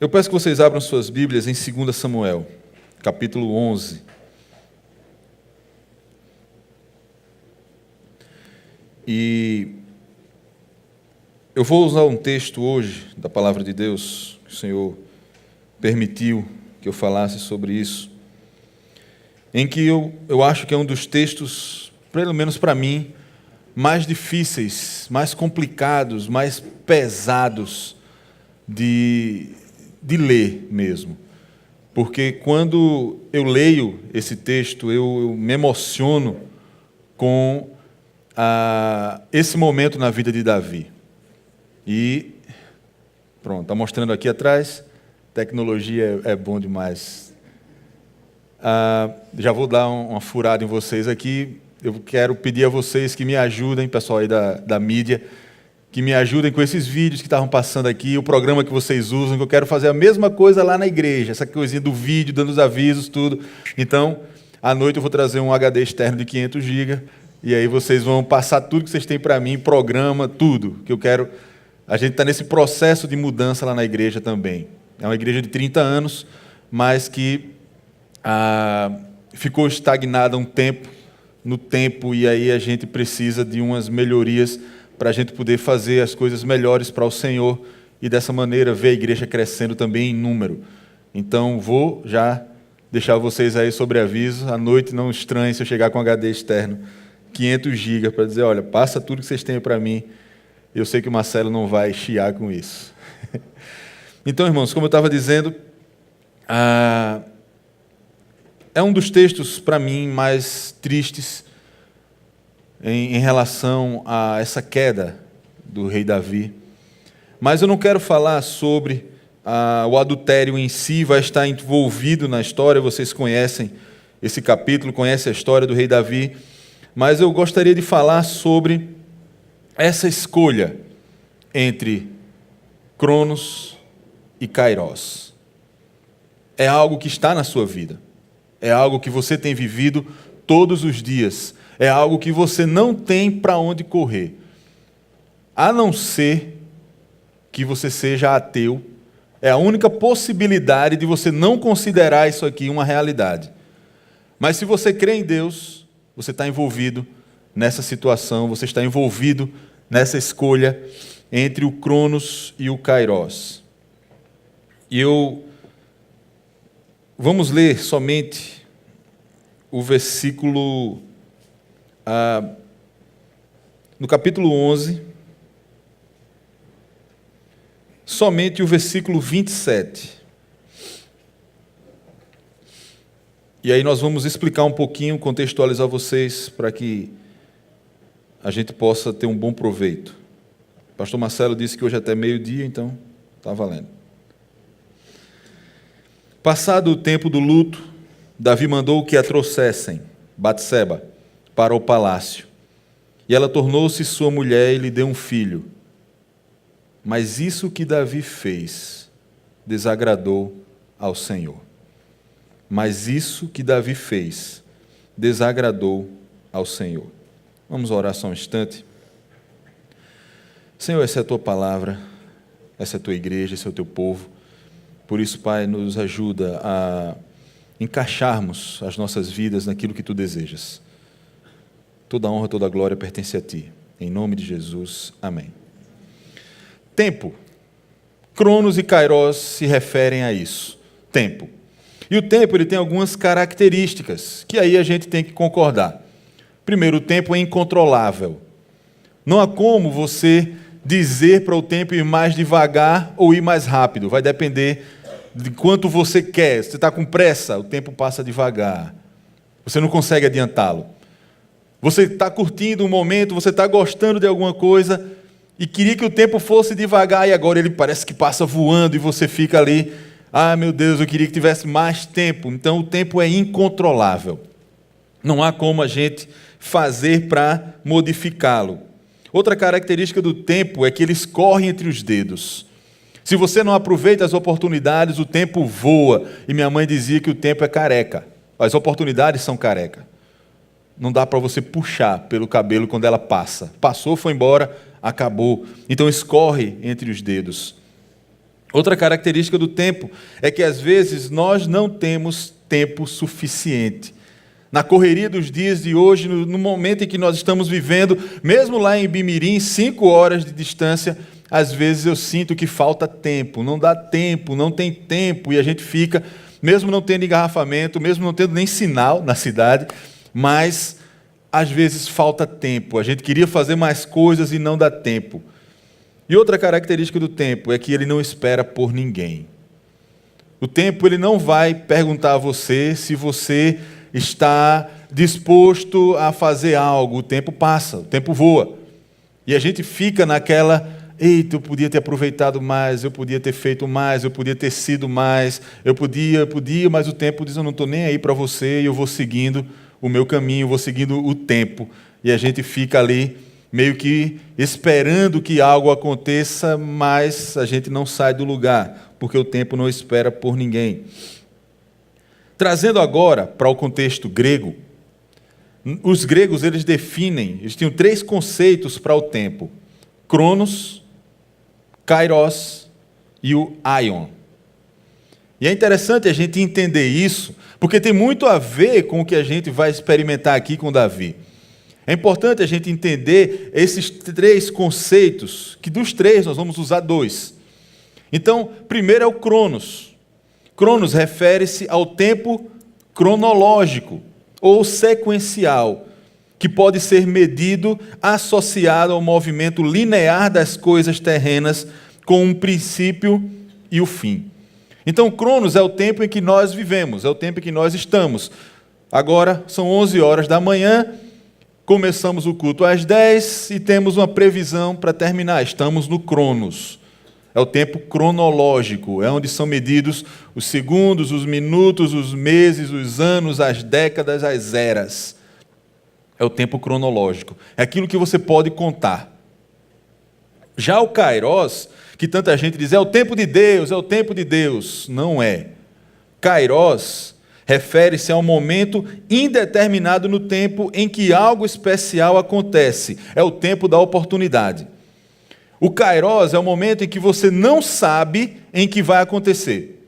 Eu peço que vocês abram suas Bíblias em 2 Samuel, capítulo 11. E eu vou usar um texto hoje da Palavra de Deus, que o Senhor permitiu que eu falasse sobre isso, em que eu acho que é um dos textos, pelo menos para mim, mais difíceis, mais complicados, mais pesados de ler mesmo. Porque quando eu leio esse texto, eu me emociono com esse momento na vida de Davi. E pronto, está mostrando aqui atrás, tecnologia é bom demais. Já vou dar uma furada em vocês aqui. Eu quero pedir a vocês que me ajudem, pessoal aí da mídia, que me ajudem com esses vídeos que estavam passando aqui, o programa que vocês usam, que eu quero fazer a mesma coisa lá na igreja, essa coisinha do vídeo, dando os avisos, tudo. Então, à noite eu vou trazer um HD externo de 500 GB, e aí vocês vão passar tudo que vocês têm para mim, programa, tudo, que eu quero. A gente está nesse processo de mudança lá na igreja também. É uma igreja de 30 anos, mas que ficou estagnada um tempo, no tempo, e aí a gente precisa de umas melhorias para a gente poder fazer as coisas melhores para o Senhor e dessa maneira ver a igreja crescendo também em número. Então vou já deixar vocês aí sobre aviso, à noite não estranhe se eu chegar com HD externo, 500 GB, para dizer, olha, passa tudo que vocês têm para mim. Eu sei que o Marcelo não vai chiar com isso. Então, irmãos, como eu estava dizendo, é um dos textos, para mim, mais tristes em relação a essa queda do rei Davi. Mas eu não quero falar sobre o adultério em si, vai estar envolvido na história, vocês conhecem esse capítulo, conhecem a história do rei Davi, mas eu gostaria de falar sobre essa escolha entre Cronos e Kairos. É algo que está na sua vida. É algo que você tem vivido todos os dias. É algo que você não tem para onde correr. A não ser que você seja ateu. É a única possibilidade de você não considerar isso aqui uma realidade. Mas se você crê em Deus, você está envolvido nessa situação, você está envolvido nessa escolha entre o Cronos e o Kairos. E vamos ler somente o versículo, no capítulo 11, somente o versículo 27. E aí nós vamos explicar um pouquinho, contextualizar vocês, para que a gente possa ter um bom proveito. O pastor Marcelo disse que hoje é até meio-dia, então está valendo. Passado o tempo do luto, Davi mandou que a trouxessem, Batseba, para o palácio. E ela tornou-se sua mulher e lhe deu um filho. Mas isso que Davi fez desagradou ao Senhor. Mas isso que Davi fez desagradou ao Senhor. Vamos orar só um instante. Senhor, essa é a tua palavra, essa é a tua igreja, esse é o teu povo. Por isso, Pai, nos ajuda a encaixarmos as nossas vidas naquilo que tu desejas. Toda honra, toda glória pertence a ti. Em nome de Jesus, amém. Tempo. Cronos e Kairos se referem a isso. Tempo. E o tempo ele tem algumas características que aí a gente tem que concordar. Primeiro, o tempo é incontrolável. Não há como você dizer para o tempo ir mais devagar ou ir mais rápido. Vai depender de quanto você quer. Se você está com pressa, o tempo passa devagar. Você não consegue adiantá-lo. Você está curtindo um momento, você está gostando de alguma coisa e queria que o tempo fosse devagar e agora ele parece que passa voando e você fica ali, meu Deus, eu queria que tivesse mais tempo. Então o tempo é incontrolável. Não há como a gente fazer para modificá-lo. Outra característica do tempo é que ele escorre entre os dedos. Se você não aproveita as oportunidades, o tempo voa. E minha mãe dizia que o tempo é careca. As oportunidades são careca. Não dá para você puxar pelo cabelo quando ela passa. Passou, foi embora, acabou. Então escorre entre os dedos. Outra característica do tempo é que às vezes nós não temos tempo suficiente. Na correria dos dias de hoje, no momento em que nós estamos vivendo, mesmo lá em Ibimirim, 5 horas de distância, às vezes eu sinto que falta tempo, não dá tempo, não tem tempo, e a gente fica, mesmo não tendo engarrafamento, mesmo não tendo nem sinal na cidade, mas às vezes falta tempo. A gente queria fazer mais coisas e não dá tempo. E outra característica do tempo é que ele não espera por ninguém. O tempo ele não vai perguntar a você se você está disposto a fazer algo. O tempo passa, o tempo voa. E a gente fica naquela, eita, eu podia ter aproveitado mais, eu podia ter feito mais, eu podia ter sido mais, eu podia, mas o tempo diz, eu não estou nem aí para você e eu vou seguindo o meu caminho, vou seguindo o tempo. E a gente fica ali meio que esperando que algo aconteça, mas a gente não sai do lugar, porque o tempo não espera por ninguém. Trazendo agora para o contexto grego, os gregos eles tinham 3 conceitos para o tempo: Cronos, Kairos e o Aion. E é interessante a gente entender isso, porque tem muito a ver com o que a gente vai experimentar aqui com Davi. É importante a gente entender esses 3 conceitos, que dos 3 nós vamos usar 2. Então, primeiro é o Cronos. Cronos refere-se ao tempo cronológico ou sequencial, que pode ser medido associado ao movimento linear das coisas terrenas com um princípio e o fim. Então, Cronos é o tempo em que nós vivemos, é o tempo em que nós estamos. Agora são 11 horas da manhã, começamos o culto às 10 e temos uma previsão para terminar. Estamos no Cronos. É o tempo cronológico, é onde são medidos os segundos, os minutos, os meses, os anos, as décadas, as eras. É o tempo cronológico. É aquilo que você pode contar. Já o Kairos, que tanta gente diz, é o tempo de Deus, é o tempo de Deus. Não é. Kairos refere-se a um momento indeterminado no tempo em que algo especial acontece. É o tempo da oportunidade. O Kairos é o momento em que você não sabe em que vai acontecer.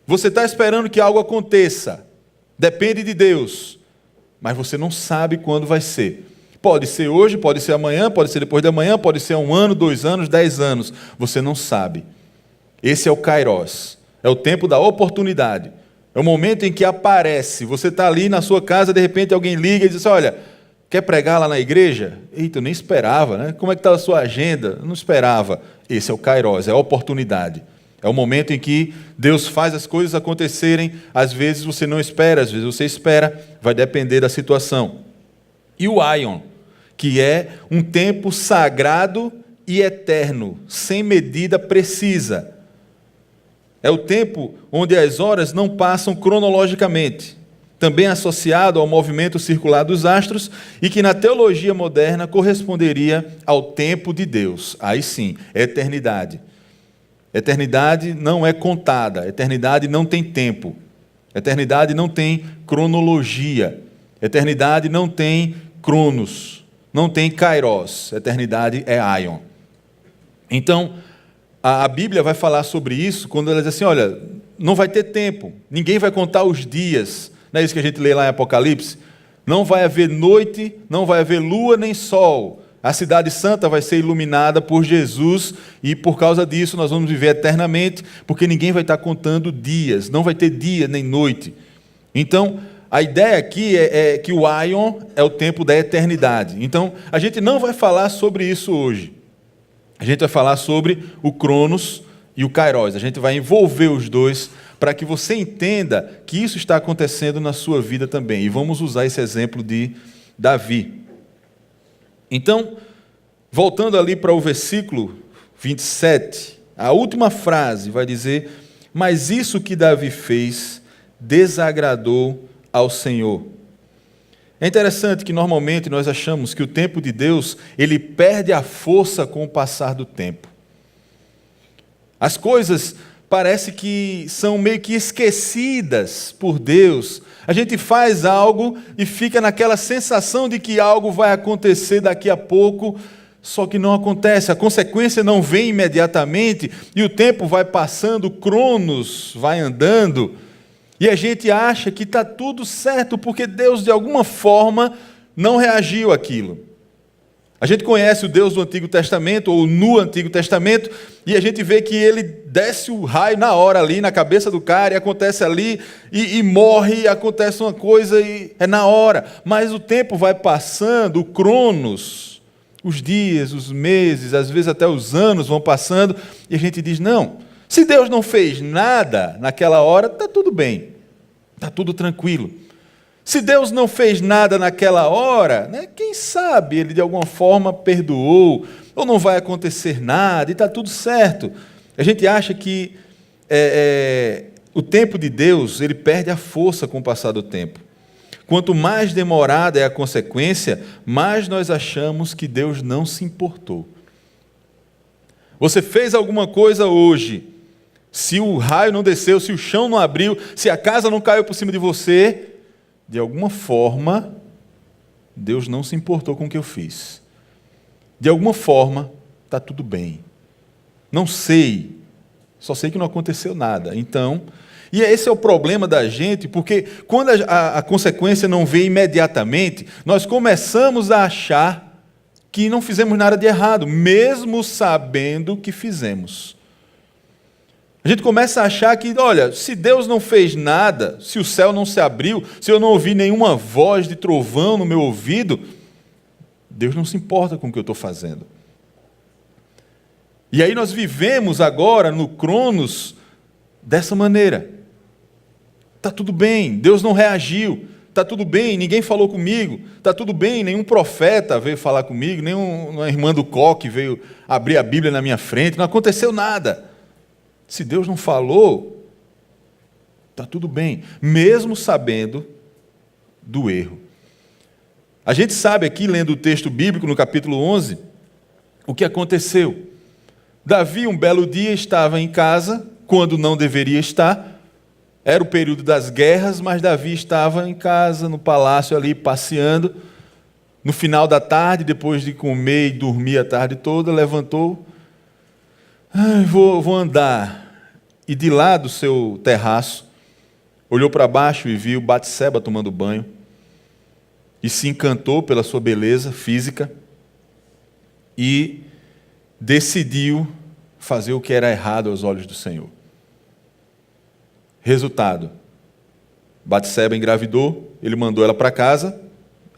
Você está esperando que algo aconteça. Depende de Deus. Mas você não sabe quando vai ser. Pode ser hoje, pode ser amanhã, pode ser depois de amanhã, pode ser 1 ano, 2 anos, 10 anos. Você não sabe. Esse é o Kairos. É o tempo da oportunidade. É o momento em que aparece. Você está ali na sua casa, de repente alguém liga e diz, olha, quer pregar lá na igreja? Eita, eu nem esperava, né? Como é que está a sua agenda? Eu não esperava. Esse é o Kairos, é a oportunidade. É o momento em que Deus faz as coisas acontecerem. Às vezes você não espera, às vezes você espera. Vai depender da situação. E o Aion, que é um tempo sagrado e eterno, sem medida precisa. É o tempo onde as horas não passam cronologicamente, também associado ao movimento circular dos astros e que na teologia moderna corresponderia ao tempo de Deus. Aí sim, eternidade. Eternidade não é contada, eternidade não tem tempo, eternidade não tem cronologia, eternidade não tem Cronos, não tem Kairos, eternidade é Aion. Então, a Bíblia vai falar sobre isso quando ela diz assim, olha, não vai ter tempo, ninguém vai contar os dias, não é isso que a gente lê lá em Apocalipse? Não vai haver noite, não vai haver lua nem sol, a cidade santa vai ser iluminada por Jesus e por causa disso nós vamos viver eternamente, porque ninguém vai estar contando dias, não vai ter dia nem noite. Então, a ideia aqui é que o Aion é o tempo da eternidade. Então, a gente não vai falar sobre isso hoje. A gente vai falar sobre o Cronos e o Kairos. A gente vai envolver os dois para que você entenda que isso está acontecendo na sua vida também. E vamos usar esse exemplo de Davi. Então, voltando ali para o versículo 27, a última frase vai dizer, mas isso que Davi fez desagradou ao Senhor. É interessante que normalmente nós achamos que o tempo de Deus, ele perde a força com o passar do tempo. As coisas parece que são meio que esquecidas por Deus. A gente faz algo e fica naquela sensação de que algo vai acontecer daqui a pouco, Só que não acontece, a consequência não vem imediatamente, e o tempo vai passando, o Cronos vai andando, e a gente acha que está tudo certo, porque Deus, de alguma forma, não reagiu àquilo. A gente conhece o Deus do Antigo Testamento, ou no Antigo Testamento, e a gente vê que ele desce o raio na hora ali, na cabeça do cara, e acontece ali, e morre, e acontece uma coisa, e é na hora. Mas o tempo vai passando, o Cronos, os dias, os meses, às vezes até os anos vão passando, e a gente diz, não, se Deus não fez nada naquela hora, está tudo bem, está tudo tranquilo. Se Deus não fez nada naquela hora, né, quem sabe Ele de alguma forma perdoou, ou não vai acontecer nada, e está tudo certo. A gente acha que o tempo de Deus, ele perde a força com o passar do tempo. Quanto mais demorada é a consequência, mais nós achamos que Deus não se importou. Você fez alguma coisa hoje, se o raio não desceu, se o chão não abriu, se a casa não caiu por cima de você, de alguma forma, Deus não se importou com o que eu fiz. De alguma forma, está tudo bem. Não sei, só sei que não aconteceu nada. Então, e esse é o problema da gente, porque quando a consequência não vem imediatamente, nós começamos a achar que não fizemos nada de errado, mesmo sabendo que fizemos. A gente começa a achar que, olha, se Deus não fez nada, se o céu não se abriu, se eu não ouvi nenhuma voz de trovão no meu ouvido, Deus não se importa com o que eu estou fazendo. E aí nós vivemos agora no Cronos dessa maneira. Está tudo bem, Deus não reagiu, está tudo bem, ninguém falou comigo, está tudo bem, nenhum profeta veio falar comigo, nenhuma irmã do coque veio abrir a Bíblia na minha frente, não aconteceu nada. Se Deus não falou, está tudo bem, mesmo sabendo do erro. A gente sabe aqui, lendo o texto bíblico no capítulo 11, o que aconteceu. Davi, um belo dia, estava em casa, quando não deveria estar. Era o período das guerras, mas Davi estava em casa, no palácio ali, passeando. No final da tarde, depois de comer e dormir a tarde toda, levantou. Vou andar. E de lá do seu terraço, olhou para baixo e viu Batseba tomando banho. E se encantou pela sua beleza física. E decidiu fazer o que era errado aos olhos do Senhor. Resultado, Batseba engravidou, ele mandou ela para casa,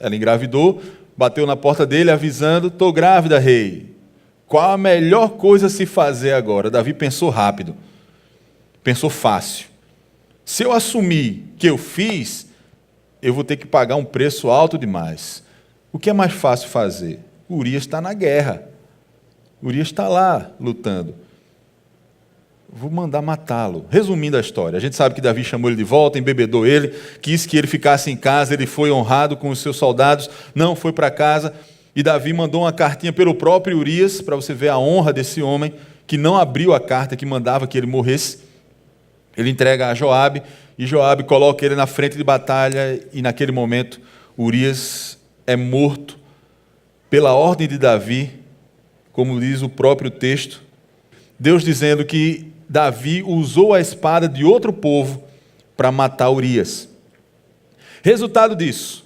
ela engravidou, bateu na porta dele avisando, estou grávida, rei. Qual a melhor coisa a se fazer agora? Davi pensou rápido, pensou fácil. Se eu assumir que eu fiz, eu vou ter que pagar um preço alto demais. O que é mais fácil fazer? Urias está na guerra, Urias está lá lutando. Vou mandar matá-lo. Resumindo a história, a gente sabe que Davi chamou ele de volta, embebedou ele, quis que ele ficasse em casa, ele foi honrado com os seus soldados, não foi para casa, e Davi mandou uma cartinha pelo próprio Urias, para você ver a honra desse homem, que não abriu a carta que mandava que ele morresse. Ele entrega a Joabe, e Joabe coloca ele na frente de batalha, e naquele momento Urias é morto pela ordem de Davi, como diz o próprio texto, Deus dizendo que Davi usou a espada de outro povo para matar Urias. Resultado disso,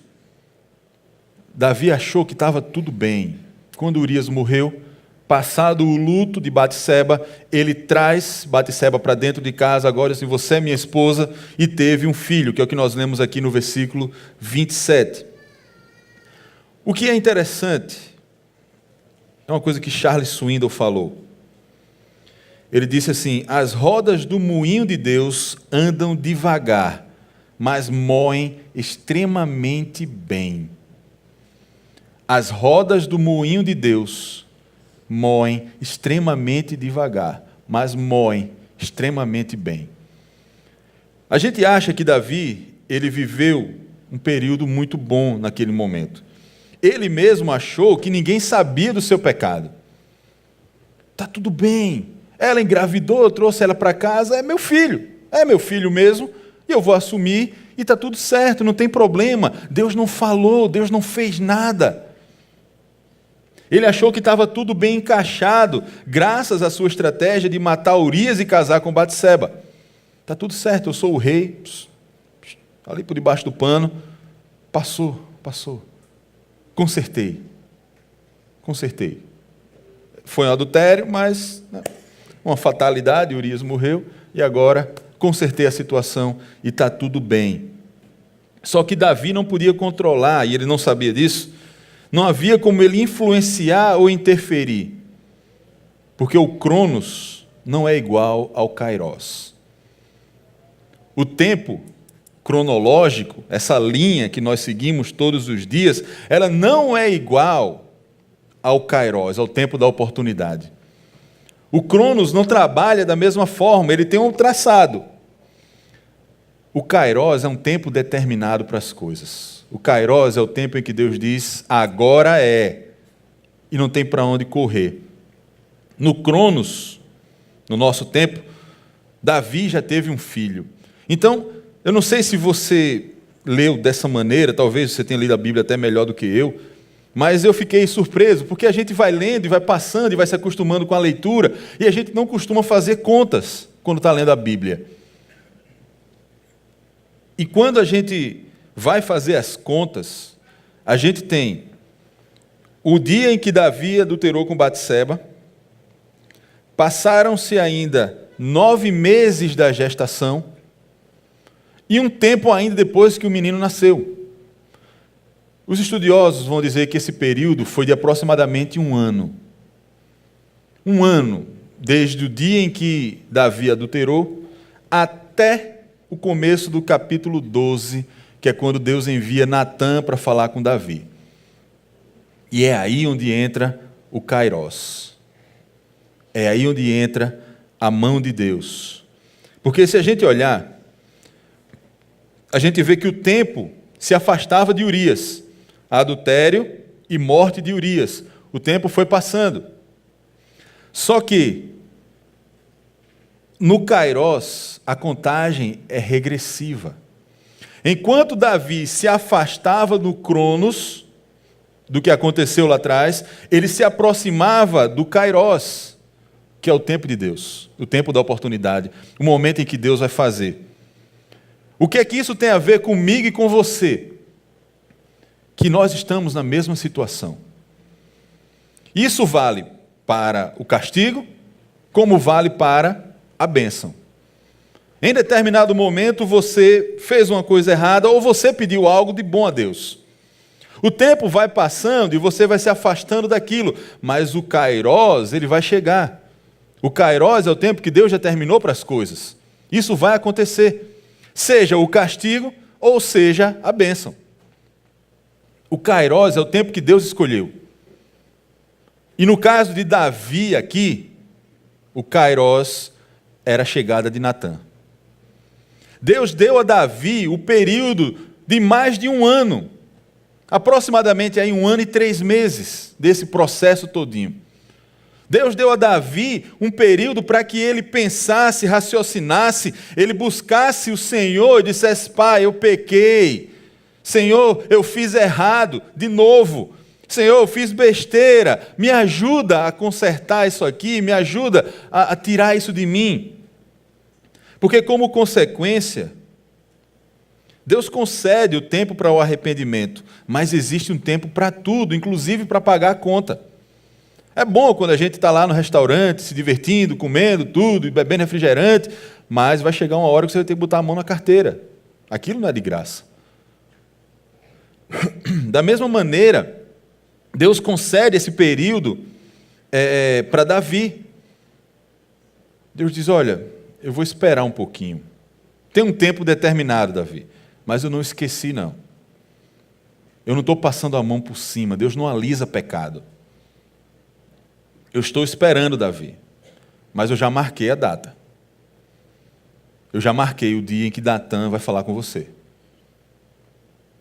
Davi achou que estava tudo bem. Quando Urias morreu, passado o luto de Batseba, ele traz Batseba para dentro de casa, agora assim, você é minha esposa, e teve um filho, que é o que nós lemos aqui no versículo 27. O que é interessante, é uma coisa que Charles Swindoll falou. Ele disse assim, as rodas do moinho de Deus andam devagar, mas moem extremamente bem. As rodas do moinho de Deus moem extremamente devagar, mas moem extremamente bem. A gente acha que Davi, ele viveu um período muito bom naquele momento. Ele mesmo achou que ninguém sabia do seu pecado. Está tudo bem. Ela engravidou, eu trouxe ela para casa, é meu filho mesmo, e eu vou assumir, e está tudo certo, não tem problema. Deus não falou, Deus não fez nada. Ele achou que estava tudo bem encaixado, graças à sua estratégia de matar Urias e casar com Batseba. Está tudo certo, eu sou o rei, ali por debaixo do pano, passou. Consertei. Foi um adultério, mas uma fatalidade, Urias morreu, e agora consertei a situação e está tudo bem. Só que Davi não podia controlar, e ele não sabia disso, não havia como ele influenciar ou interferir, porque o Cronos não é igual ao Kairos. O tempo cronológico, essa linha que nós seguimos todos os dias, ela não é igual ao Kairos, ao tempo da oportunidade. O Cronos não trabalha da mesma forma, ele tem um traçado. O Kairos é um tempo determinado para as coisas. O Kairos é o tempo em que Deus diz, agora é, e não tem para onde correr. No Cronos, no nosso tempo, Davi já teve um filho. Então, eu não sei se você leu dessa maneira, talvez você tenha lido a Bíblia até melhor do que eu, mas eu fiquei surpreso, porque a gente vai lendo e vai passando e vai se acostumando com a leitura, e a gente não costuma fazer contas quando está lendo a Bíblia. E quando a gente vai fazer as contas, a gente tem o dia em que Davi adulterou com Batseba, passaram-se ainda 9 meses da gestação, e um tempo ainda depois que o menino nasceu. Os estudiosos vão dizer que esse período foi de aproximadamente 1 ano. 1 ano, desde o dia em que Davi adulterou, até o começo do capítulo 12, que é quando Deus envia Natã para falar com Davi. E é aí onde entra o Kairos. É aí onde entra a mão de Deus. Porque se a gente olhar, a gente vê que o tempo se afastava de Urias. Adultério e morte de Urias. O tempo foi passando. Só que, no Kairos, a contagem é regressiva. Enquanto Davi se afastava do Cronos, do que aconteceu lá atrás, ele se aproximava do Kairos, que é o tempo de Deus, o tempo da oportunidade, o momento em que Deus vai fazer. O que é que isso tem a ver comigo e com você? Que nós estamos na mesma situação. Isso vale para o castigo, como vale para a bênção. Em determinado momento você fez uma coisa errada ou você pediu algo de bom a Deus. O tempo vai passando e você vai se afastando daquilo, mas o Kairos, ele vai chegar. O Kairos é o tempo que Deus já terminou para as coisas. Isso vai acontecer. Seja o castigo ou seja a bênção. O Kairos é o tempo que Deus escolheu. E no caso de Davi aqui, o Kairos era a chegada de Natã. Deus deu a Davi o período de mais de 1 ano, aproximadamente aí 1 ano e 3 meses desse processo todinho. Deus deu a Davi um período para que ele pensasse, raciocinasse, ele buscasse o Senhor e dissesse, Pai, eu pequei. Senhor, eu fiz errado, de novo. Senhor, eu fiz besteira, me ajuda a consertar isso aqui, me ajuda a tirar isso de mim. Porque como consequência, Deus concede o tempo para o arrependimento, mas existe um tempo para tudo, inclusive para pagar a conta. É bom quando a gente está lá no restaurante, se divertindo, comendo tudo, bebendo refrigerante, mas vai chegar uma hora que você vai ter que botar a mão na carteira. Aquilo não é de graça. Da mesma maneira, Deus concede esse período para Davi. Deus diz, olha, eu vou esperar um pouquinho. Tem um tempo determinado, Davi, mas eu não esqueci, não. Eu não estou passando a mão por cima, Deus não alisa pecado. Eu estou esperando, Davi, mas eu já marquei a data. Eu já marquei o dia em que Natã vai falar com você.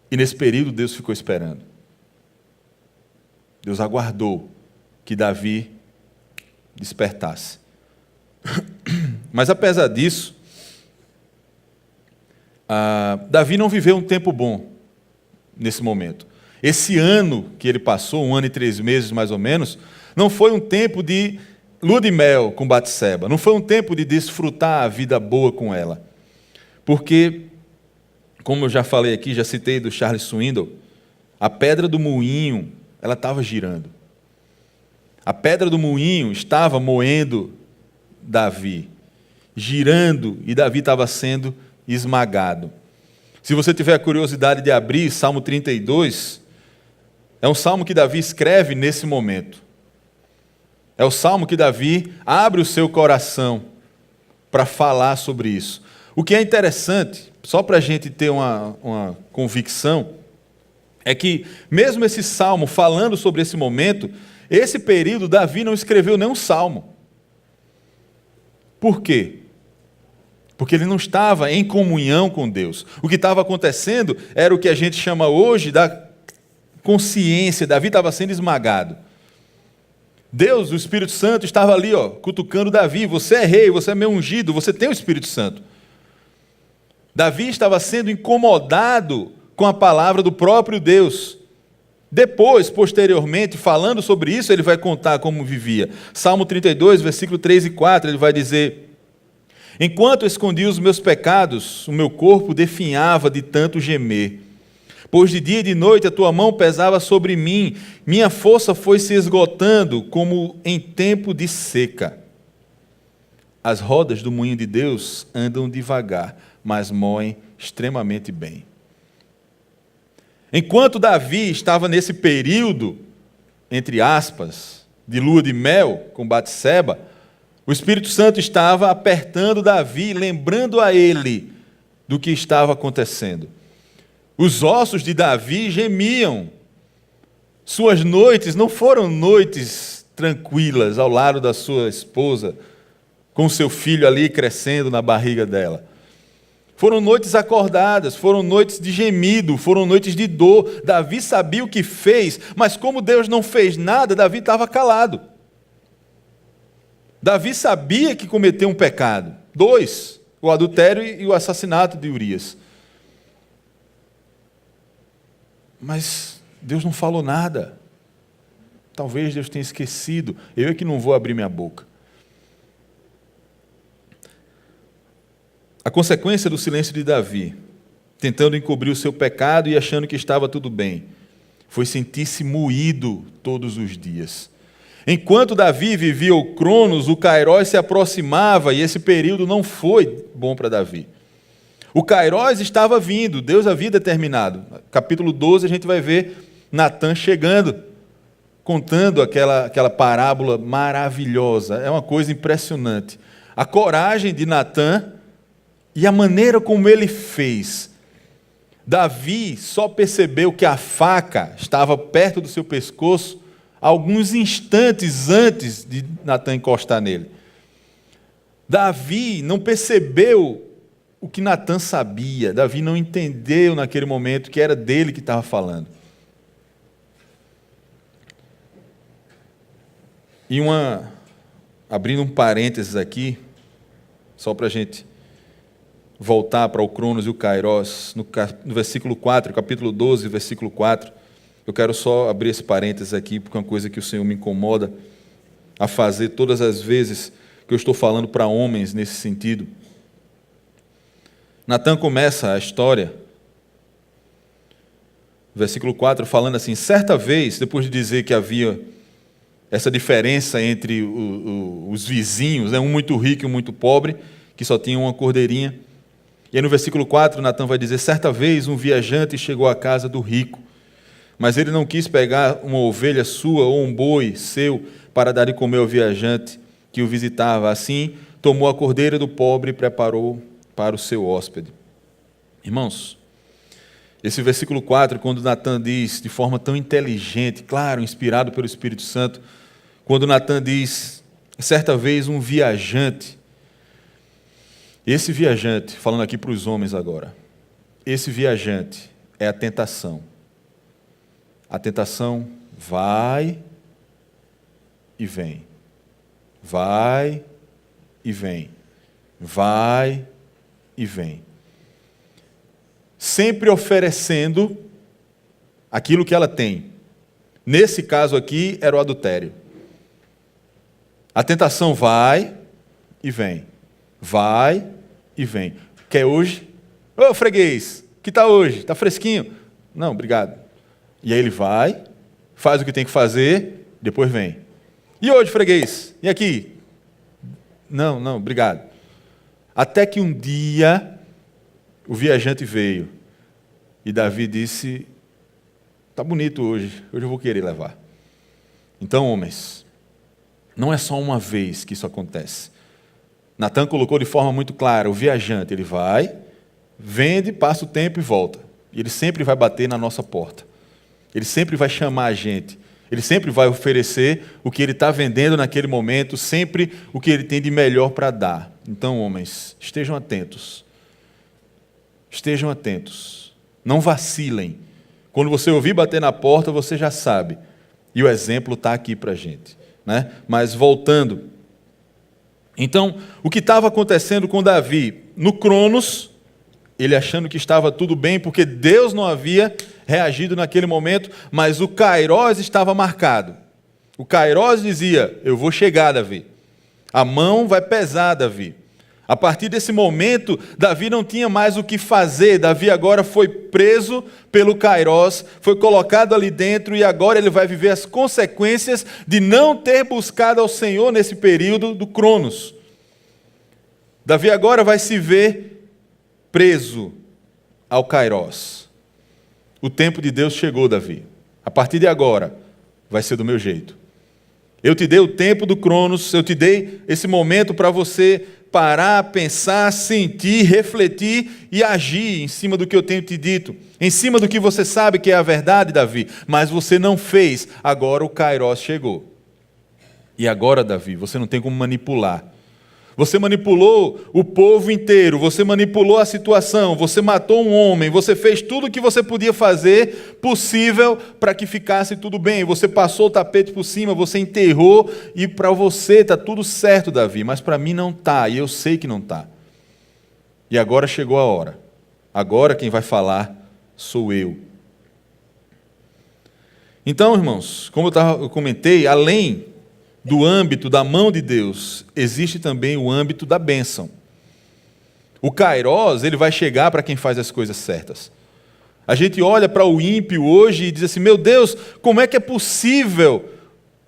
E nesse período Deus ficou esperando. Deus aguardou que Davi despertasse. Mas apesar disso, Davi não viveu um tempo bom nesse momento. Esse ano que ele passou, 1 ano e 3 meses mais ou menos, não foi um tempo de lua de mel com Batseba, não foi um tempo de desfrutar a vida boa com ela. Porque, como eu já falei aqui, já citei do Charles Swindoll, a pedra do moinho, ela estava girando. A pedra do moinho estava moendo Davi, girando, e Davi estava sendo esmagado. Se você tiver a curiosidade de abrir Salmo 32, é um salmo que Davi escreve nesse momento. É o salmo que Davi abre o seu coração para falar sobre isso. O que é interessante, só para a gente ter uma convicção, é que mesmo esse salmo falando sobre esse momento, esse período Davi não escreveu nenhum salmo. Por quê? Porque ele não estava em comunhão com Deus. O que estava acontecendo era o que a gente chama hoje da consciência. Davi estava sendo esmagado. Deus, o Espírito Santo, estava ali, cutucando Davi. Você é rei, você é meu ungido, você tem o Espírito Santo. Davi estava sendo incomodado com a palavra do próprio Deus. Depois, posteriormente, falando sobre isso, ele vai contar como vivia. Salmo 32, versículo 3 e 4, ele vai dizer: enquanto escondia os meus pecados, o meu corpo definhava de tanto gemer. Pois de dia e de noite a tua mão pesava sobre mim, minha força foi se esgotando como em tempo de seca. As rodas do moinho de Deus andam devagar, mas moem extremamente bem. Enquanto Davi estava nesse período, entre aspas, de lua de mel com Batseba, o Espírito Santo estava apertando Davi, lembrando a ele do que estava acontecendo. Os ossos de Davi gemiam. Suas noites não foram noites tranquilas ao lado da sua esposa, com seu filho ali crescendo na barriga dela. Foram noites acordadas, foram noites de gemido, foram noites de dor. Davi sabia o que fez, mas como Deus não fez nada, Davi estava calado. Davi sabia que cometeu um pecado. 2, o adultério e o assassinato de Urias. Mas Deus não falou nada. Talvez Deus tenha esquecido. Eu é que não vou abrir minha boca. A consequência do silêncio de Davi, tentando encobrir o seu pecado e achando que estava tudo bem, foi sentir-se moído todos os dias. Enquanto Davi vivia o Cronos, o Kairós se aproximava e esse período não foi bom para Davi. O Kairós estava vindo, Deus havia determinado. Capítulo 12 a gente vai ver Natã chegando, contando aquela parábola maravilhosa. É uma coisa impressionante. A coragem de Natã e a maneira como ele fez. Davi só percebeu que a faca estava perto do seu pescoço alguns instantes antes de Natã encostar nele. Davi não percebeu o que Natã sabia. Davi não entendeu naquele momento que era dele que estava falando. E abrindo um parênteses aqui, só para a gente voltar para o Cronos e o Kairós, no versículo 4, capítulo 12, versículo 4, eu quero só abrir esse parênteses aqui, porque é uma coisa que o Senhor me incomoda a fazer todas as vezes que eu estou falando para homens nesse sentido. Natã começa a história, versículo 4, falando assim: certa vez, depois de dizer que havia essa diferença entre os vizinhos, um muito rico e um muito pobre, que só tinha uma cordeirinha. E aí no versículo 4, Natã vai dizer: certa vez um viajante chegou à casa do rico, mas ele não quis pegar uma ovelha sua ou um boi seu para dar de comer ao viajante que o visitava. Assim, tomou a cordeira do pobre e preparou para o seu hóspede. Irmãos, esse versículo 4, quando Natã diz de forma tão inteligente, claro, inspirado pelo Espírito Santo, quando Natã diz, certa vez um viajante, esse viajante, falando aqui para os homens agora, esse viajante é a tentação. A tentação vai e vem, vai e vem, vai e vem. Sempre oferecendo aquilo que ela tem. Nesse caso aqui, era o adultério. A tentação vai e vem. Vai e vem. Quer hoje? Ô, freguês, que está hoje? Está fresquinho? Não, obrigado. E aí ele vai, faz o que tem que fazer, depois vem. E hoje, freguês? E aqui? Não, obrigado. Até que um dia, o viajante veio. E Davi disse, está bonito hoje eu vou querer levar. Então, homens, não é só uma vez que isso acontece. Natan colocou de forma muito clara, o viajante, ele vai, vende, passa o tempo e volta. E ele sempre vai bater na nossa porta. Ele sempre vai chamar a gente. Ele sempre vai oferecer o que ele está vendendo naquele momento, sempre o que ele tem de melhor para dar. Então, homens, estejam atentos. Estejam atentos. Não vacilem. Quando você ouvir bater na porta, você já sabe. E o exemplo está aqui para a gente. Né? Mas voltando. Então, o que estava acontecendo com Davi? No Cronos, ele achando que estava tudo bem, porque Deus não havia reagido naquele momento, mas o Kairós estava marcado. O Kairós dizia, eu vou chegar, Davi. A mão vai pesar, Davi. A partir desse momento, Davi não tinha mais o que fazer. Davi agora foi preso pelo Kairós, foi colocado ali dentro e agora ele vai viver as consequências de não ter buscado ao Senhor nesse período do Cronos. Davi agora vai se ver preso ao Kairós. O tempo de Deus chegou, Davi. A partir de agora, vai ser do meu jeito. Eu te dei o tempo do Cronos, eu te dei esse momento para você parar, pensar, sentir, refletir e agir em cima do que eu tenho te dito, em cima do que você sabe que é a verdade, Davi, mas você não fez, agora o Kairós chegou. E agora, Davi, você não tem como manipular. Você manipulou o povo inteiro, você manipulou a situação, você matou um homem, você fez tudo o que você podia fazer possível para que ficasse tudo bem. Você passou o tapete por cima, você enterrou e para você está tudo certo, Davi, mas para mim não está e eu sei que não está. E agora chegou a hora. Agora quem vai falar sou eu. Então, irmãos, como eu comentei, além do âmbito da mão de Deus, existe também o âmbito da bênção. O Kairós, ele vai chegar para quem faz as coisas certas. A gente olha para o ímpio hoje e diz assim, meu Deus, como é que é possível?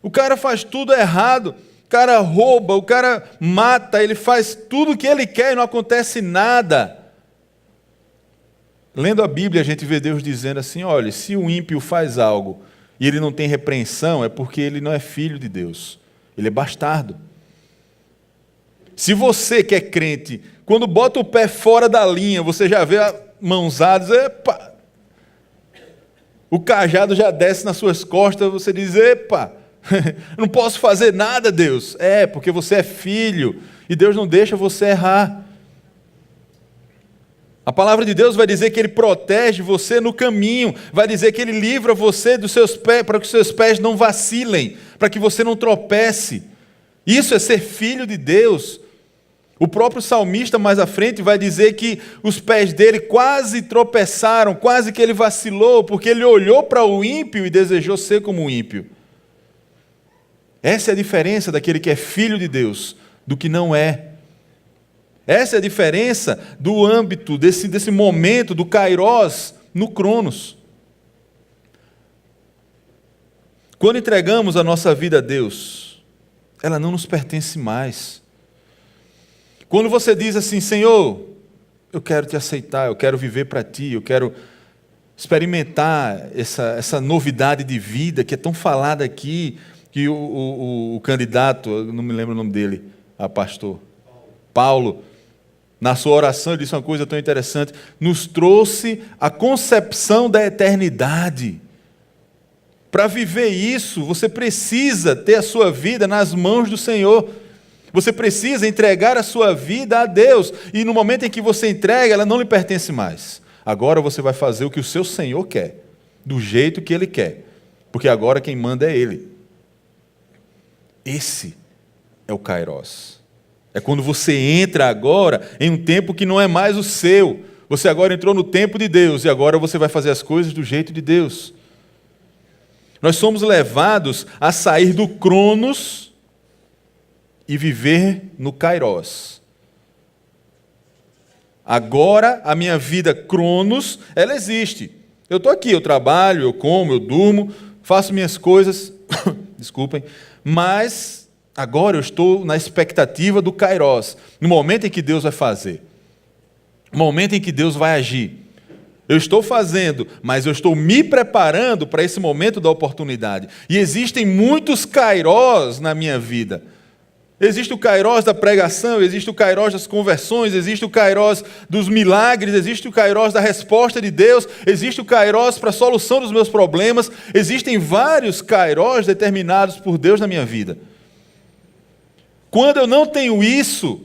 O cara faz tudo errado, o cara rouba, o cara mata, ele faz tudo o que ele quer e não acontece nada. Lendo a Bíblia, a gente vê Deus dizendo assim, olha, se o ímpio faz algo e ele não tem repreensão, é porque ele não é filho de Deus. Ele é bastardo. Se você que é crente, quando bota o pé fora da linha, você já vê a mãozada, epa, o cajado já desce nas suas costas, você diz, epa, não posso fazer nada, Deus. É, porque você é filho, e Deus não deixa você errar. A palavra de Deus vai dizer que Ele protege você no caminho, vai dizer que Ele livra você dos seus pés, para que os seus pés não vacilem, para que você não tropece. Isso é ser filho de Deus. O próprio salmista mais à frente vai dizer que os pés dele quase tropeçaram, quase que ele vacilou, porque ele olhou para o ímpio e desejou ser como o ímpio. Essa é a diferença daquele que é filho de Deus, do que não é. Essa é a diferença do âmbito, desse momento, do Kairós no Cronos. Quando entregamos a nossa vida a Deus, ela não nos pertence mais. Quando você diz assim, Senhor, eu quero te aceitar, eu quero viver para ti, eu quero experimentar essa novidade de vida que é tão falada aqui, que o candidato, eu não me lembro o nome dele, a pastor, Paulo, na sua oração, ele disse uma coisa tão interessante, nos trouxe a concepção da eternidade. Para viver isso, você precisa ter a sua vida nas mãos do Senhor. Você precisa entregar a sua vida a Deus. E no momento em que você entrega, ela não lhe pertence mais. Agora você vai fazer o que o seu Senhor quer, do jeito que Ele quer. Porque agora quem manda é Ele. Esse é o Kairós. É quando você entra agora em um tempo que não é mais o seu. Você agora entrou no tempo de Deus e agora você vai fazer as coisas do jeito de Deus. Nós somos levados a sair do Cronos e viver no Kairos. Agora, a minha vida Cronos, ela existe. Eu estou aqui, eu trabalho, eu como, eu durmo, faço minhas coisas, desculpem, mas agora eu estou na expectativa do Kairos, no momento em que Deus vai fazer, no momento em que Deus vai agir. Eu estou fazendo, mas eu estou me preparando para esse momento da oportunidade. E existem muitos Kairos na minha vida. Existe o Kairos da pregação, existe o Kairos das conversões, existe o Kairos dos milagres, existe o Kairos da resposta de Deus, existe o Kairos para a solução dos meus problemas. Existem vários Kairos determinados por Deus na minha vida. Quando eu não tenho isso,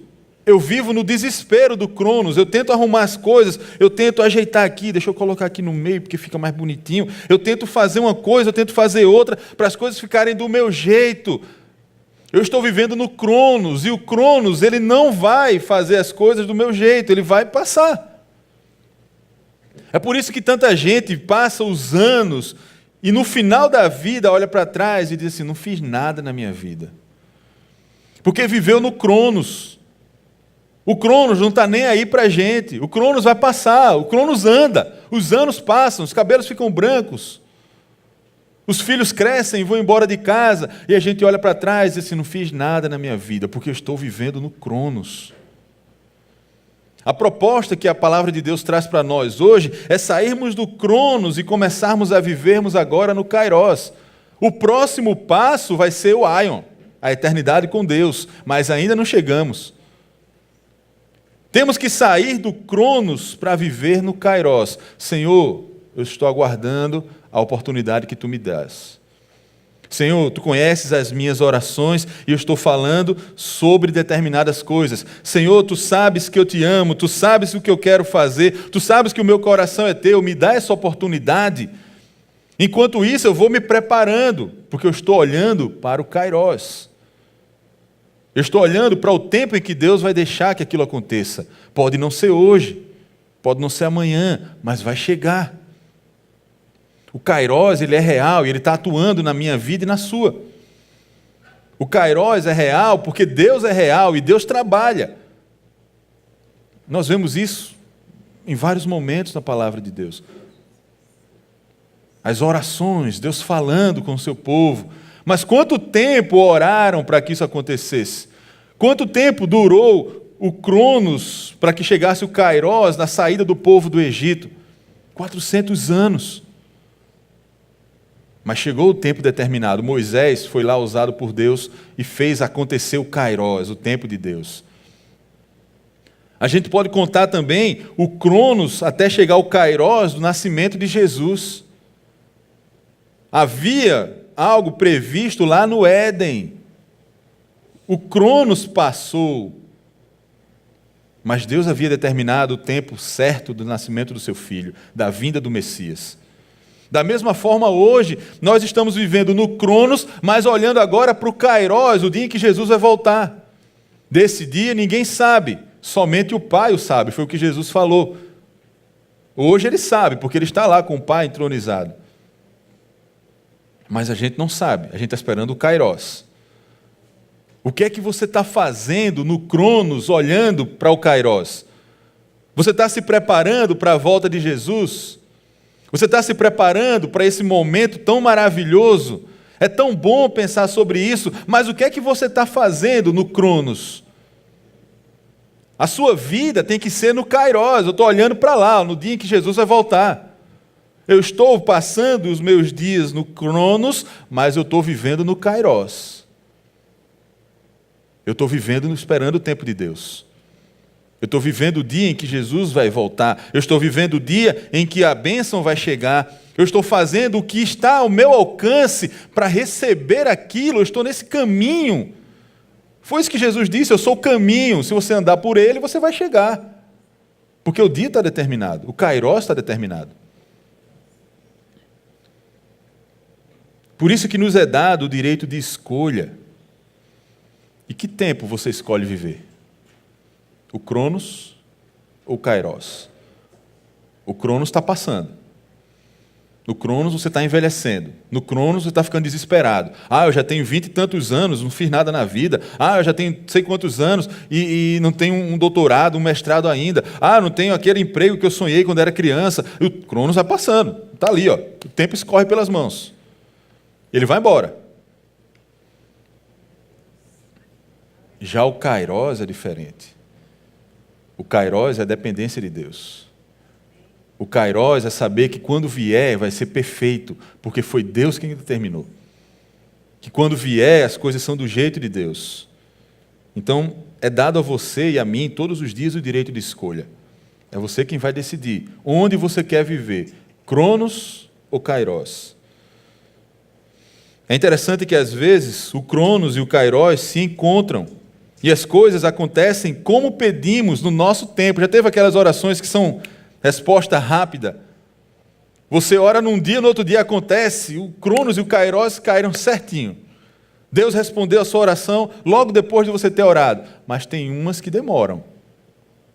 eu vivo no desespero do Cronos, eu tento arrumar as coisas, eu tento ajeitar aqui, deixa eu colocar aqui no meio porque fica mais bonitinho, eu tento fazer uma coisa, eu tento fazer outra, para as coisas ficarem do meu jeito. Eu estou vivendo no Cronos, e o Cronos, ele não vai fazer as coisas do meu jeito, ele vai passar. É por isso que tanta gente passa os anos, e no final da vida olha para trás e diz assim, não fiz nada na minha vida. Porque viveu no Cronos. O Cronos não está nem aí para a gente. O Cronos vai passar, o Cronos anda. Os anos passam, os cabelos ficam brancos. Os filhos crescem e vão embora de casa. E a gente olha para trás e diz assim, não fiz nada na minha vida, porque eu estou vivendo no Cronos. A proposta que a palavra de Deus traz para nós hoje é sairmos do Cronos e começarmos a vivermos agora no Kairos. O próximo passo vai ser o Aion, a eternidade com Deus, mas ainda não chegamos. Temos que sair do Cronos para viver no Kairos. Senhor, eu estou aguardando a oportunidade que Tu me dás. Senhor, Tu conheces as minhas orações e eu estou falando sobre determinadas coisas. Senhor, Tu sabes que eu Te amo, Tu sabes o que eu quero fazer, Tu sabes que o meu coração é Teu, me dá essa oportunidade. Enquanto isso, eu vou me preparando, porque eu estou olhando para o Kairos. Eu estou olhando para o tempo em que Deus vai deixar que aquilo aconteça. Pode não ser hoje, pode não ser amanhã, mas vai chegar. O Kairos, ele é real e ele está atuando na minha vida e na sua. O Kairos é real porque Deus é real e Deus trabalha. Nós vemos isso em vários momentos na palavra de Deus. As orações, Deus falando com o seu povo. Mas quanto tempo oraram para que isso acontecesse? Quanto tempo durou o Cronos para que chegasse o Kairos na saída do povo do Egito? 400 anos. Mas chegou o tempo determinado. Moisés foi lá usado por Deus e fez acontecer o Kairos, o tempo de Deus. A gente pode contar também o Cronos até chegar ao Kairos do nascimento de Jesus. Havia algo previsto lá no Éden. O Cronos passou, mas Deus havia determinado o tempo certo do nascimento do seu filho, da vinda do Messias. Da mesma forma, hoje, nós estamos vivendo no Cronos, mas olhando agora para o Kairos, o dia em que Jesus vai voltar. Desse dia ninguém sabe, somente o Pai o sabe, foi o que Jesus falou. Hoje ele sabe, porque ele está lá com o Pai entronizado. Mas a gente não sabe, a gente está esperando o Kairos. O que é que você está fazendo no Cronos, olhando para o Kairos? Você está se preparando para a volta de Jesus? Você está se preparando para esse momento tão maravilhoso? É tão bom pensar sobre isso, mas o que é que você está fazendo no Cronos? A sua vida tem que ser no Kairos. Eu estou olhando para lá, no dia em que Jesus vai voltar. Eu estou passando os meus dias no Cronos, mas eu estou vivendo no Kairos. Eu estou vivendo esperando o tempo de Deus. Eu estou vivendo o dia em que Jesus vai voltar. Eu estou vivendo o dia em que a bênção vai chegar. Eu estou fazendo o que está ao meu alcance para receber aquilo. Eu estou nesse caminho. Foi isso que Jesus disse, eu sou o caminho. Se você andar por ele, você vai chegar. Porque o dia está determinado. O Kairos está determinado. Por isso que nos é dado o direito de escolha. E que tempo você escolhe viver? O Cronos ou o Kairos? O Cronos está passando. No Cronos você está envelhecendo. No Cronos você está ficando desesperado. Eu já tenho 20 e tantos anos, não fiz nada na vida. Eu já tenho não sei quantos anos e não tenho um doutorado, um mestrado ainda. Não tenho aquele emprego que eu sonhei quando era criança. E o Cronos vai passando. Está ali, ó. O tempo escorre pelas mãos. Ele vai embora. Já o Kairos é diferente. O Kairos é a dependência de Deus. O Kairos é saber que quando vier vai ser perfeito, porque foi Deus quem determinou. Que quando vier as coisas são do jeito de Deus. Então é dado a você e a mim todos os dias o direito de escolha. É você quem vai decidir onde você quer viver, Cronos ou Kairos. É interessante que às vezes o Cronos e o Kairos se encontram e as coisas acontecem como pedimos no nosso tempo. Já teve aquelas orações que são resposta rápida. Você ora num dia, no outro dia acontece, o Cronos e o Kairos caíram certinho. Deus respondeu a sua oração logo depois de você ter orado. Mas tem umas que demoram.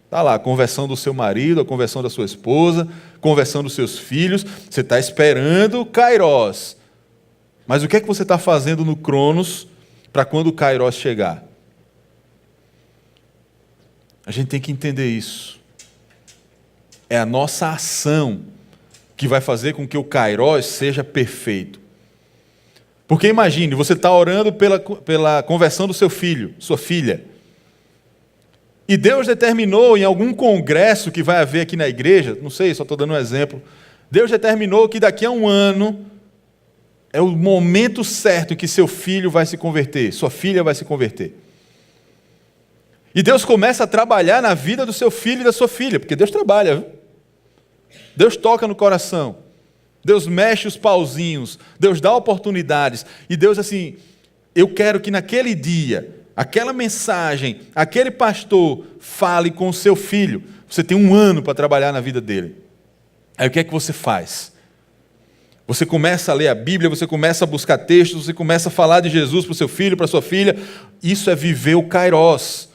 Está lá, a conversão do seu marido, a conversão da sua esposa, a conversão dos seus filhos. Você está esperando o Kairos. Mas o que é que você está fazendo no Cronos para quando o Kairos chegar? A gente tem que entender isso. É a nossa ação que vai fazer com que o Kairos seja perfeito. Porque imagine, você está orando pela conversão do seu filho, sua filha. E Deus determinou em algum congresso que vai haver aqui na igreja, não sei, só estou dando um exemplo. Deus determinou que daqui a um ano é o momento certo que seu filho vai se converter, sua filha vai se converter. E Deus começa a trabalhar na vida do seu filho e da sua filha, porque Deus trabalha, viu? Deus toca no coração, Deus mexe os pauzinhos, Deus dá oportunidades, e Deus assim, eu quero que naquele dia, aquela mensagem, aquele pastor fale com o seu filho. Você tem um ano para trabalhar na vida dele. Aí o que é que você faz? Você começa a ler a Bíblia, você começa a buscar textos, você começa a falar de Jesus para o seu filho, para a sua filha. Isso é viver o Kairos.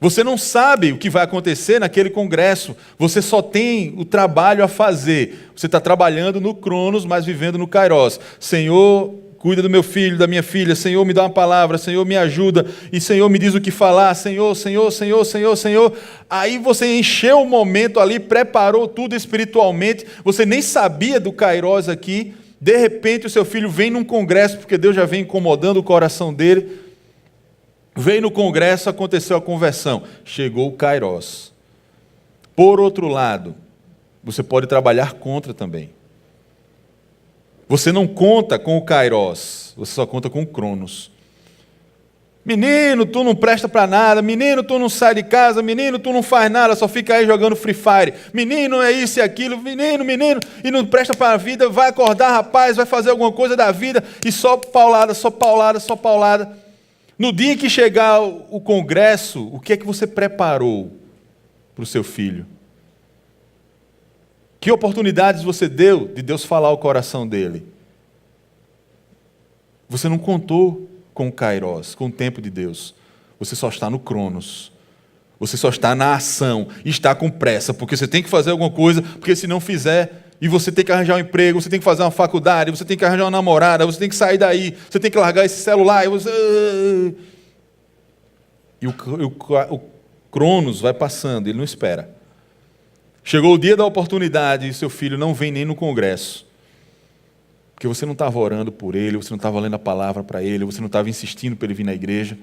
Você não sabe o que vai acontecer naquele congresso, você só tem o trabalho a fazer. Você está trabalhando no Cronos, mas vivendo no Kairos. Senhor, cuida do meu filho, da minha filha. Senhor, me dá uma palavra. Senhor, me ajuda. E Senhor, me diz o que falar. Senhor, Senhor, Senhor, Senhor, Senhor. Aí você encheu o momento ali, preparou tudo espiritualmente. Você nem sabia do Kairos aqui. De repente o seu filho vem num congresso, porque Deus já vem incomodando o coração dele. Veio no congresso, aconteceu a conversão. Chegou o Kairos. Por outro lado, você pode trabalhar contra também. Você não conta com o Kairos, você só conta com o Cronos. Menino, tu não presta para nada. Menino, tu não sai de casa. Menino, tu não faz nada, só fica aí jogando Free Fire. Menino, é isso e aquilo. Menino, e não presta para a vida. Vai acordar, rapaz, vai fazer alguma coisa da vida. E só paulada, só paulada, só paulada. No dia em que chegar o congresso, o que é que você preparou para o seu filho? Que oportunidades você deu de Deus falar ao coração dele? Você não contou com o Kairos, com o tempo de Deus. Você só está no Cronos. Você só está na ação e está com pressa, porque você tem que fazer alguma coisa, porque se não fizer, e você tem que arranjar um emprego, você tem que fazer uma faculdade, você tem que arranjar uma namorada, você tem que sair daí, você tem que largar esse celular, e o Cronos vai passando, ele não espera. Chegou o dia da oportunidade e seu filho não vem nem no congresso. Porque você não estava orando por ele, você não estava lendo a palavra para ele, você não estava insistindo para ele vir na igreja,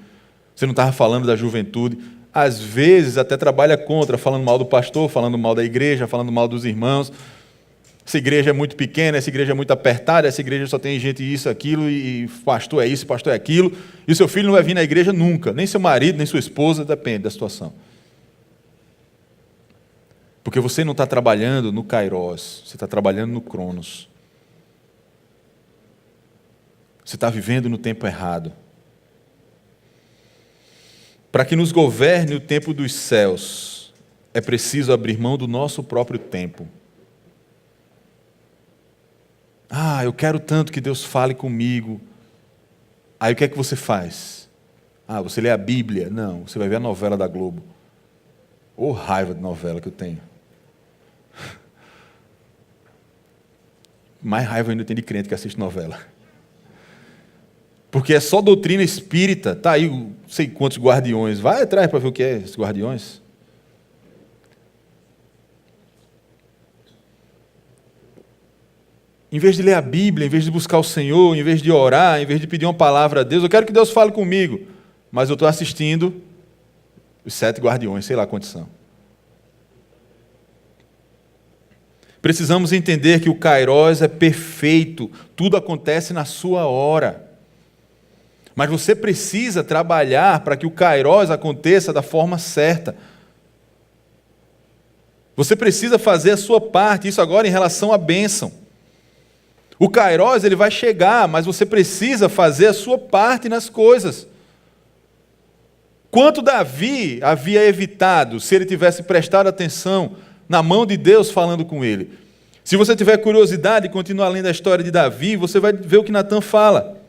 você não estava falando da juventude. Às vezes até trabalha contra, falando mal do pastor, falando mal da igreja, falando mal dos irmãos. Essa igreja é muito pequena, essa igreja é muito apertada, essa igreja só tem gente isso, aquilo, e pastor é isso, pastor é aquilo. E o seu filho não vai vir na igreja nunca, nem seu marido, nem sua esposa, depende da situação. Porque você não está trabalhando no Kairos, você está trabalhando no Cronos. Você está vivendo no tempo errado. Para que nos governe o tempo dos céus, é preciso abrir mão do nosso próprio tempo. Eu quero tanto que Deus fale comigo. Aí o que é que você faz? Você lê a Bíblia? Não, você vai ver a novela da Globo. Ô raiva de novela que eu tenho. mais raiva ainda tem de crente que assiste novela. Porque é só doutrina espírita. Está aí, não sei quantos guardiões. Vai atrás para ver o que é esses guardiões. Em vez de ler a Bíblia, em vez de buscar o Senhor, em vez de orar, em vez de pedir uma palavra a Deus, eu quero que Deus fale comigo. Mas eu estou assistindo os 7 guardiões, sei lá quantos são. Precisamos entender que o Kairos é perfeito. Tudo acontece na sua hora. Mas você precisa trabalhar para que o Kairos aconteça da forma certa. Você precisa fazer a sua parte. Isso agora em relação à bênção. O Kairos, ele vai chegar, mas você precisa fazer a sua parte nas coisas. Quanto Davi havia evitado, se ele tivesse prestado atenção na mão de Deus falando com ele. Se você tiver curiosidade e continuar lendo a história de Davi, você vai ver o que Natan fala.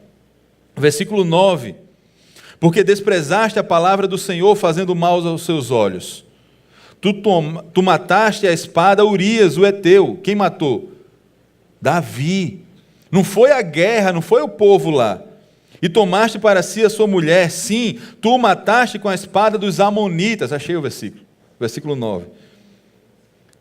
Versículo 9. Porque desprezaste a palavra do Senhor, fazendo mal aos seus olhos. Tu mataste a espada Urias, o heteu. Quem matou? Davi. Não foi a guerra, não foi o povo lá. E tomaste para si a sua mulher. Sim, tu mataste com a espada dos amonitas. Achei o versículo. Versículo 9.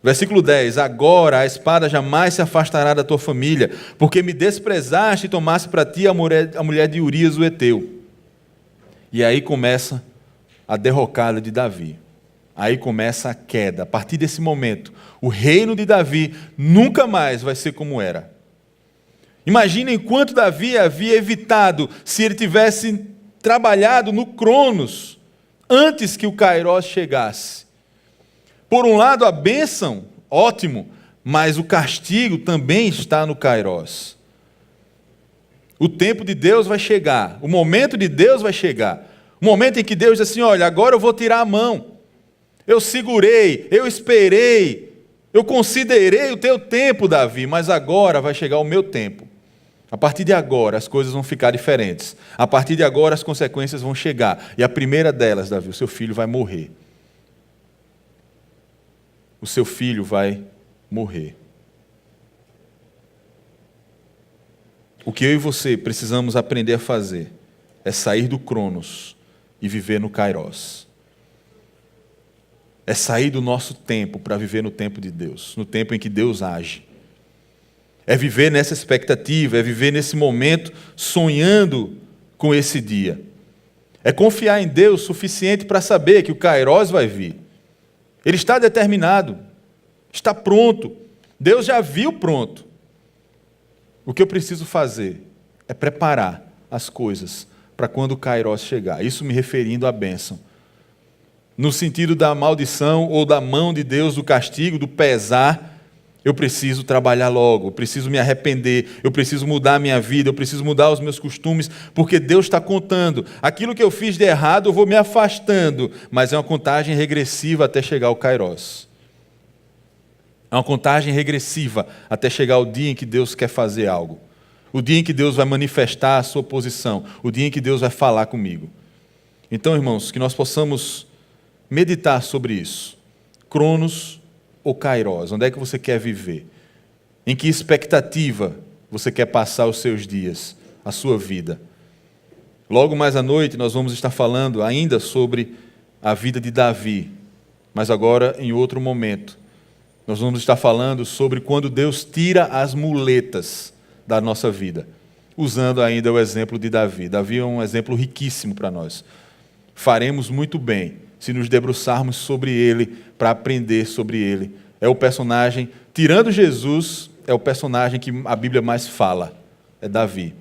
Versículo 10. Agora a espada jamais se afastará da tua família, porque me desprezaste e tomaste para ti a mulher de Urias, o heteu. E aí começa a derrocada de Davi. Aí começa a queda. A partir desse momento, o reino de Davi nunca mais vai ser como era. Imaginem quanto Davi havia evitado se ele tivesse trabalhado no Cronos antes que o Kairos chegasse. Por um lado, a bênção, ótimo, mas o castigo também está no Kairos. O tempo de Deus vai chegar, o momento de Deus vai chegar. O momento em que Deus diz assim, olha, agora eu vou tirar a mão. Eu segurei, eu esperei, eu considerei o teu tempo, Davi, mas agora vai chegar o meu tempo. A partir de agora as coisas vão ficar diferentes. A partir de agora as consequências vão chegar. E a primeira delas, Davi, o seu filho vai morrer. O seu filho vai morrer. O que eu e você precisamos aprender a fazer é sair do Cronos e viver no Kairos. É sair do nosso tempo para viver no tempo de Deus, no tempo em que Deus age. É viver nessa expectativa, é viver nesse momento sonhando com esse dia. É confiar em Deus o suficiente para saber que o Kairos vai vir. Ele está determinado, está pronto. Deus já viu pronto. O que eu preciso fazer é preparar as coisas para quando o Kairos chegar. Isso me referindo à bênção. No sentido da maldição ou da mão de Deus, do castigo, do pesar, eu preciso trabalhar logo, eu preciso me arrepender, eu preciso mudar a minha vida, eu preciso mudar os meus costumes, porque Deus está contando. Aquilo que eu fiz de errado, eu vou me afastando, mas é uma contagem regressiva até chegar ao Kairos. É uma contagem regressiva até chegar o dia em que Deus quer fazer algo. O dia em que Deus vai manifestar a sua posição, o dia em que Deus vai falar comigo. Então, irmãos, que nós possamos meditar sobre isso. Cronos ou Kairos? Onde é que você quer viver? Em que expectativa você quer passar os seus dias, a sua vida? Logo mais à noite nós vamos estar falando ainda sobre a vida de Davi, mas agora em outro momento. Nós vamos estar falando sobre quando Deus tira as muletas da nossa vida, usando ainda o exemplo de Davi. Davi é um exemplo riquíssimo para nós. Faremos muito bem se nos debruçarmos sobre ele, para aprender sobre ele. É o personagem, tirando Jesus, é o personagem que a Bíblia mais fala, é Davi.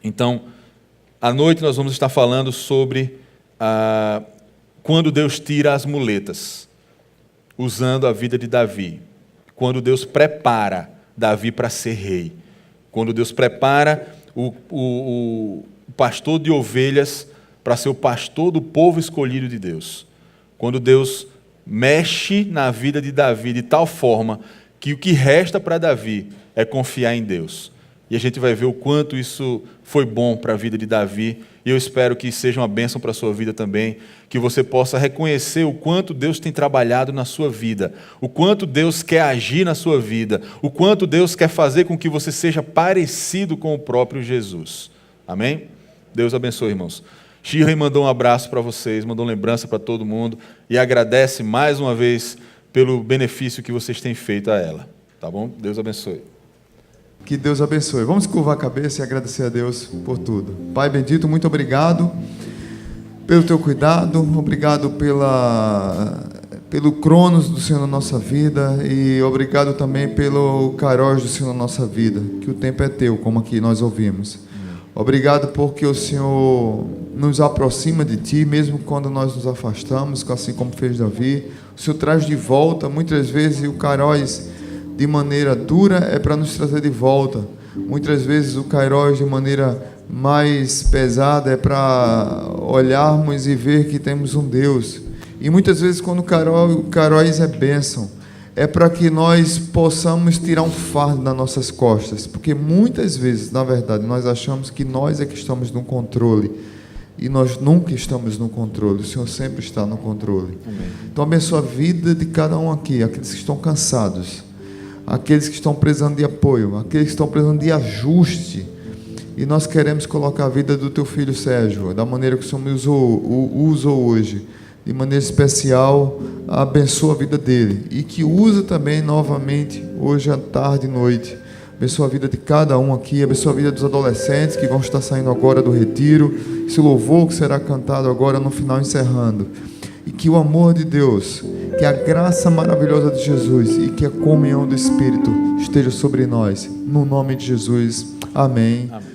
Então, à noite nós vamos estar falando sobre quando Deus tira as muletas, usando a vida de Davi. Quando Deus prepara Davi para ser rei. Quando Deus prepara o pastor de ovelhas para ser o pastor do povo escolhido de Deus. Quando Deus mexe na vida de Davi de tal forma que o que resta para Davi é confiar em Deus. E a gente vai ver o quanto isso foi bom para a vida de Davi. E eu espero que seja uma bênção para a sua vida também, que você possa reconhecer o quanto Deus tem trabalhado na sua vida, o quanto Deus quer agir na sua vida, o quanto Deus quer fazer com que você seja parecido com o próprio Jesus. Amém? Deus abençoe, irmãos. Shirley mandou um abraço para vocês, mandou lembrança para todo mundo e agradece mais uma vez pelo benefício que vocês têm feito a ela. Tá bom? Deus abençoe. Que Deus abençoe. Vamos curvar a cabeça e agradecer a Deus por tudo. Pai bendito, muito obrigado pelo teu cuidado, obrigado pelo Cronos do Senhor na nossa vida e obrigado também pelo Kairos do Senhor na nossa vida, que o tempo é teu, como aqui nós ouvimos. Obrigado porque o Senhor nos aproxima de Ti, mesmo quando nós nos afastamos, assim como fez Davi. O Senhor traz de volta, muitas vezes, o Kairos de maneira dura é para nos trazer de volta. Muitas vezes o Kairos de maneira mais pesada é para olharmos e ver que temos um Deus. E muitas vezes quando o Kairos é bênção, é para que nós possamos tirar um fardo das nossas costas. Porque muitas vezes, na verdade, nós achamos que nós é que estamos no controle. E nós nunca estamos no controle. O Senhor sempre está no controle. Amém. Então abençoa a vida de cada um aqui, aqueles que estão cansados, aqueles que estão precisando de apoio, aqueles que estão precisando de ajuste. E nós queremos colocar a vida do teu filho Sérgio, da maneira que o Senhor me usou hoje, de maneira especial, abençoa a vida dele. E que usa também novamente, hoje à tarde e noite. Abençoa a vida de cada um aqui, abençoa a vida dos adolescentes que vão estar saindo agora do retiro, esse louvor que será cantado agora no final, encerrando. E que o amor de Deus, que a graça maravilhosa de Jesus e que a comunhão do Espírito esteja sobre nós. No nome de Jesus. Amém. Amém.